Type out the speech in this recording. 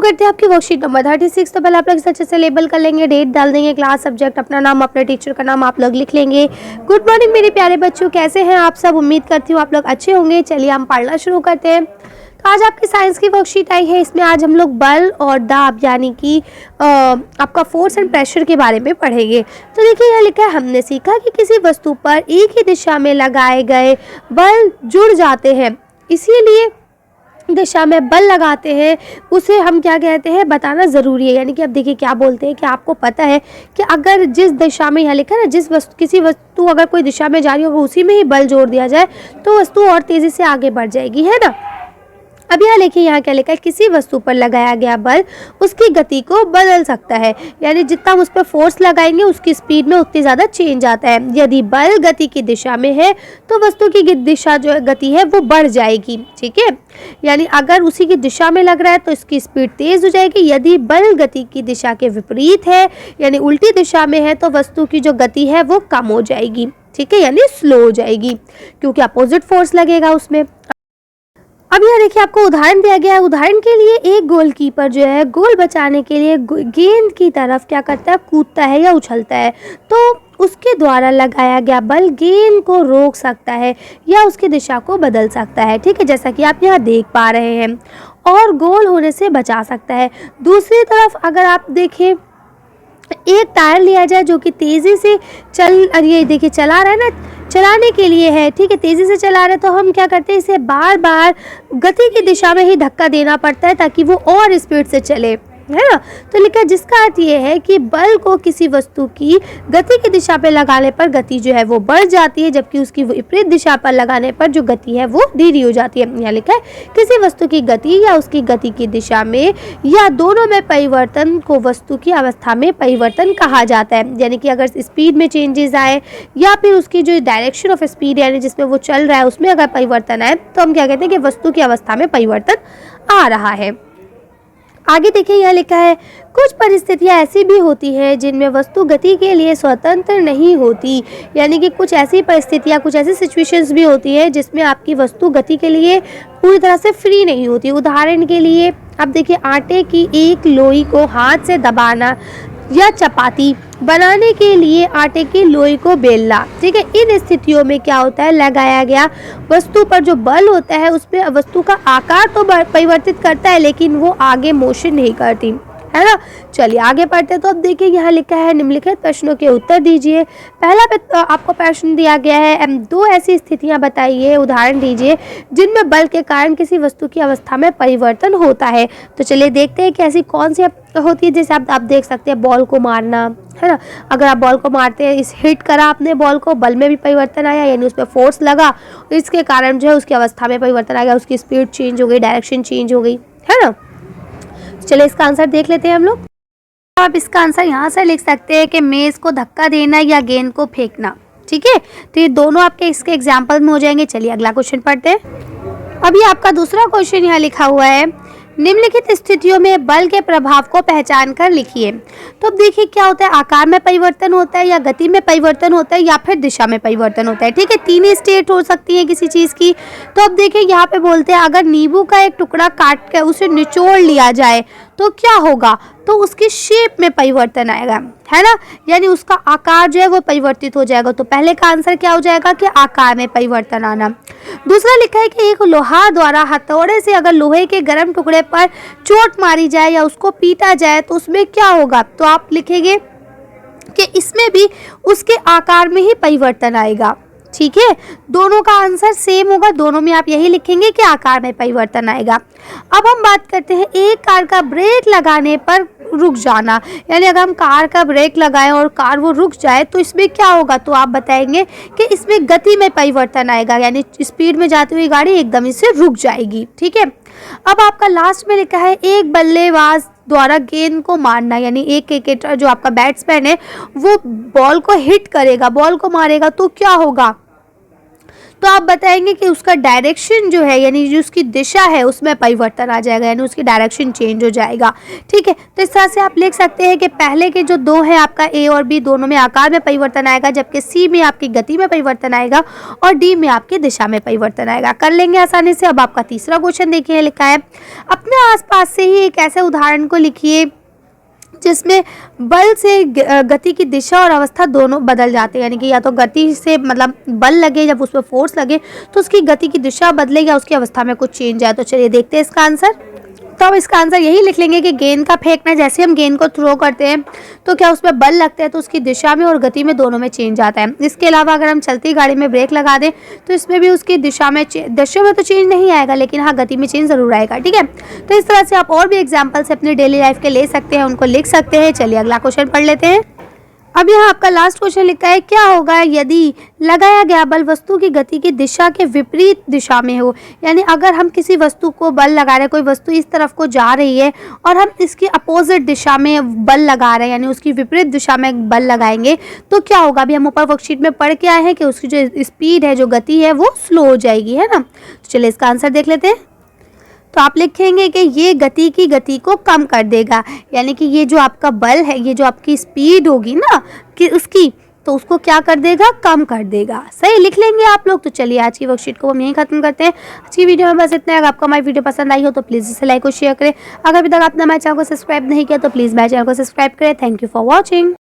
करते हैं आपकी वर्कशीट नंबर 36। तो पहले आप लोग इसे अच्छे से लेबल कर लेंगे, डेट डाल देंगे, क्लास, सब्जेक्ट, अपना नाम, अपने टीचर का नाम आप लोग लिख लेंगे। गुड मॉर्निंग मेरे प्यारे बच्चों, कैसे हैं आप सब? उम्मीद करती हूँ आप लोग अच्छे होंगे। चलिए हम पढ़ना शुरू करते हैं। तो आज आपकी साइंस की वर्कशीट आई है। इसमें आज हम लोग बल और दाब यानी कि आपका फोर्स एंड प्रेशर के बारे में पढ़ेंगे। तो देखिए यहाँ लिखा है, हमने सीखा कि किसी वस्तु पर एक ही दिशा में लगाए गए बल जुड़ जाते हैं, इसीलिए दिशा में बल लगाते हैं उसे हम क्या कहते हैं बताना ज़रूरी है। यानी कि अब देखिए क्या बोलते हैं कि आपको पता है कि अगर जिस दिशा में यहाँ लिखा है ना, किसी वस्तु अगर कोई दिशा में जा रही हो उसी में ही बल जोड़ दिया जाए तो वस्तु और तेज़ी से आगे बढ़ जाएगी, है ना। अब यहाँ देखिए यहाँ क्या लिखा है, किसी वस्तु पर लगाया गया बल उसकी गति को बदल सकता है। यानी जितना हम उस पर फोर्स लगाएंगे उसकी स्पीड में उतनी ज़्यादा चेंज आता है। यदि बल गति की दिशा में है तो वस्तु की दिशा जो गति है वो बढ़ जाएगी, ठीक है। यानी अगर उसी की दिशा में लग रहा है तो इसकी स्पीड तेज़ हो जाएगी। यदि बल गति की दिशा के विपरीत है यानी उल्टी दिशा में है तो वस्तु की जो गति है वो कम हो जाएगी, ठीक है, यानी स्लो हो जाएगी क्योंकि अपोजिट फोर्स लगेगा उसमें। अब यहाँ देखिए आपको उदाहरण दिया गया है। उदाहरण के लिए एक गोलकीपर जो है गोल बचाने के लिए गेंद की तरफ क्या करता है, कूदता है या उछलता है, तो उसके द्वारा लगाया गया बल गेंद को रोक सकता है या उसकी दिशा को बदल सकता है, ठीक है, जैसा कि आप यहाँ देख पा रहे हैं, और गोल होने से बचा सकता है। दूसरी तरफ अगर आप देखें, एक टायर लिया जाए जो कि तेज़ी से ये देखिए चला रहा है ना, चलाने के लिए है, ठीक है, तेज़ी से चला रहे, तो हम क्या करते हैं, इसे बार बार गति की दिशा में ही धक्का देना पड़ता है ताकि वो और स्पीड से चले, है ना। तो लिखा, जिसका अर्थ ये है कि बल को किसी वस्तु की गति की दिशा पर लगाने पर गति जो है वो बढ़ जाती है, जबकि उसकी विपरीत दिशा पर लगाने पर जो गति है वो धीरे हो जाती है। यहाँ लिखा है, किसी वस्तु की गति या उसकी गति की दिशा में या दोनों में परिवर्तन को वस्तु की अवस्था में परिवर्तन कहा जाता है। यानी कि अगर स्पीड में चेंजेस आए या फिर उसकी जो डायरेक्शन ऑफ स्पीड यानी जिसमें वो चल रहा है उसमें अगर परिवर्तन आए तो हम क्या कहते हैं कि वस्तु की अवस्था में परिवर्तन आ रहा है। आगे देखिए यहाँ लिखा है, कुछ परिस्थितियाँ ऐसी भी होती हैं जिनमें वस्तु गति के लिए स्वतंत्र नहीं होती। यानी कि कुछ ऐसी परिस्थितियाँ, कुछ ऐसी सिचुएशंस भी होती है जिसमें आपकी वस्तु गति के लिए पूरी तरह से फ्री नहीं होती। उदाहरण के लिए अब देखिए, आटे की एक लोई को हाथ से दबाना या चपाती बनाने के लिए आटे की लोई को बेलना, ठीक है। इन स्थितियों में क्या होता है, लगाया गया वस्तु पर जो बल होता है उसमें वस्तु का आकार तो परिवर्तित करता है लेकिन वो आगे मोशन नहीं करती, है ना। चलिए आगे पढ़ते हैं। तो अब देखिए यहाँ लिखा है, निम्नलिखित प्रश्नों के उत्तर दीजिए। पहला आपको प्रश्न दिया गया है, दो ऐसी स्थितियां बताइए, उदाहरण दीजिए जिनमें बल के कारण किसी वस्तु की अवस्था में परिवर्तन होता है। तो चलिए देखते हैं कि ऐसी कौन सी होती है। जैसे आप देख सकते हैं, बॉल को मारना, है ना। अगर आप बॉल को मारते हैं, इस हिट करा आपने बॉल को, बल में भी परिवर्तन आया यानी उस पर फोर्स लगा, इसके कारण जो है उसकी अवस्था में परिवर्तन आ गया, उसकी स्पीड चेंज हो गई, डायरेक्शन चेंज हो गई, है ना। चलिए इसका आंसर देख लेते हैं हम लोग। आप इसका आंसर यहाँ से लिख सकते हैं कि मेज़ को धक्का देना या गेंद को फेंकना, ठीक है। तो ये दोनों आपके इसके एग्जाम्पल में हो जाएंगे। चलिए अगला क्वेश्चन पढ़ते हैं। अभी आपका दूसरा क्वेश्चन यहाँ लिखा हुआ है, निम्नलिखित स्थितियों में बल के प्रभाव को पहचान कर लिखिए। तो अब देखिए क्या होता है, आकार में परिवर्तन होता है या गति में परिवर्तन होता है या फिर दिशा में परिवर्तन होता है, ठीक है। तीन स्टेट हो सकती है किसी चीज़ की। तो अब देखिए यहाँ पे बोलते हैं, अगर नींबू का एक टुकड़ा काट कर उसे निचोड़ लिया जाए तो क्या होगा, तो उसकी शेप में परिवर्तन आएगा, है ना। यानी उसका आकार जो है वो परिवर्तित हो जाएगा। तो पहले का आंसर क्या हो जाएगा कि आकार में परिवर्तन आना। दूसरा लिखा है कि एक लोहा द्वारा हथौड़े से अगर लोहे के गर्म टुकड़े पर चोट मारी जाए या उसको पीटा जाए तो उसमें क्या होगा। तो आप लिखेंगे कि इसमें भी उसके आकार में ही परिवर्तन आएगा, ठीक है। दोनों का आंसर सेम होगा, दोनों में आप यही लिखेंगे कि आकार में परिवर्तन आएगा। अब हम बात करते हैं, एक कार का ब्रेक लगाने पर रुक जाना। यानी अगर हम कार का ब्रेक लगाएं और कार वो रुक जाए तो इसमें क्या होगा। तो आप बताएंगे कि इसमें गति में परिवर्तन आएगा, यानी स्पीड में जाती हुई गाड़ी एकदम इससे रुक जाएगी, ठीक है। अब आपका लास्ट में लिखा है, एक बल्लेबाज द्वारा गेंद को मारना। यानी एक क्रिकेटर जो आपका बैट्समैन है वो बॉल को हिट करेगा, बॉल को मारेगा तो क्या होगा। तो आप बताएंगे कि उसका डायरेक्शन जो है यानी जो उसकी दिशा है उसमें परिवर्तन आ जाएगा, यानी उसकी डायरेक्शन चेंज हो जाएगा। ठीक है, तो इस तरह से आप लिख सकते हैं कि पहले के जो दो है आपका ए और बी दोनों में आकार में परिवर्तन आएगा, जबकि सी में आपकी गति में परिवर्तन आएगा और डी में आपकी दिशा में परिवर्तन आएगा। कर लेंगे आसानी से। अब आपका तीसरा क्वेश्चन देखिए लिखा है, अपने आसपास से ही एक ऐसे उदाहरण को लिखिए जिसमें बल से गति की दिशा और अवस्था दोनों बदल जाते हैं, यानी कि या तो गति से मतलब बल लगे, जब उस पर फोर्स लगे तो उसकी गति की दिशा बदले या उसकी अवस्था में कुछ चेंज आए। तो चलिए देखते हैं इसका आंसर। तो अब इसका आंसर यही लिख लेंगे कि गेंद का फेंकना, जैसे हम गेंद को थ्रो करते हैं तो क्या उसमें बल लगता है तो उसकी दिशा में और गति में दोनों में चेंज आता है। इसके अलावा अगर हम चलती गाड़ी में ब्रेक लगा दें तो इसमें भी उसकी दिशा में तो चेंज नहीं आएगा, लेकिन हाँ गति में चेंज ज़रूर आएगा। ठीक है, तो इस तरह से आप और भी एग्जाम्पल्स अपनी डेली लाइफ के ले सकते हैं, उनको लिख सकते हैं। चलिए अगला क्वेश्चन पढ़ लेते हैं। अब यहाँ आपका लास्ट क्वेश्चन लिखा है, क्या होगा यदि लगाया गया बल वस्तु की गति की दिशा के विपरीत दिशा में हो। यानी अगर हम किसी वस्तु को बल लगा रहे हैं, कोई वस्तु इस तरफ को जा रही है और हम इसकी अपोजिट दिशा में बल लगा रहे हैं, यानी उसकी विपरीत दिशा में बल लगाएंगे तो क्या होगा। अभी हम ऊपर वर्कशीट में पढ़ के आए हैं कि उसकी जो स्पीड है, जो गति है वो स्लो हो जाएगी, है ना। तो चलिए इसका आंसर देख लेते हैं। तो आप लिखेंगे कि ये गति की गति को कम कर देगा, यानी कि ये जो आपका बल है, ये जो आपकी स्पीड होगी ना कि उसकी, तो उसको क्या कर देगा, कम कर देगा। सही लिख लेंगे आप लोग। तो चलिए आज की वर्कशीट को हम यहीं खत्म करते हैं। आज की वीडियो में बस इतना है। अगर आपको हमारी वीडियो पसंद आई हो तो प्लीज़ इसे लाइक और शेयर करें। अगर अभी तक आपने हमारे चैनल को सब्सक्राइब नहीं किया तो प्लीज़ मेरे चैनल को सब्सक्राइब करें। Thank you for watching.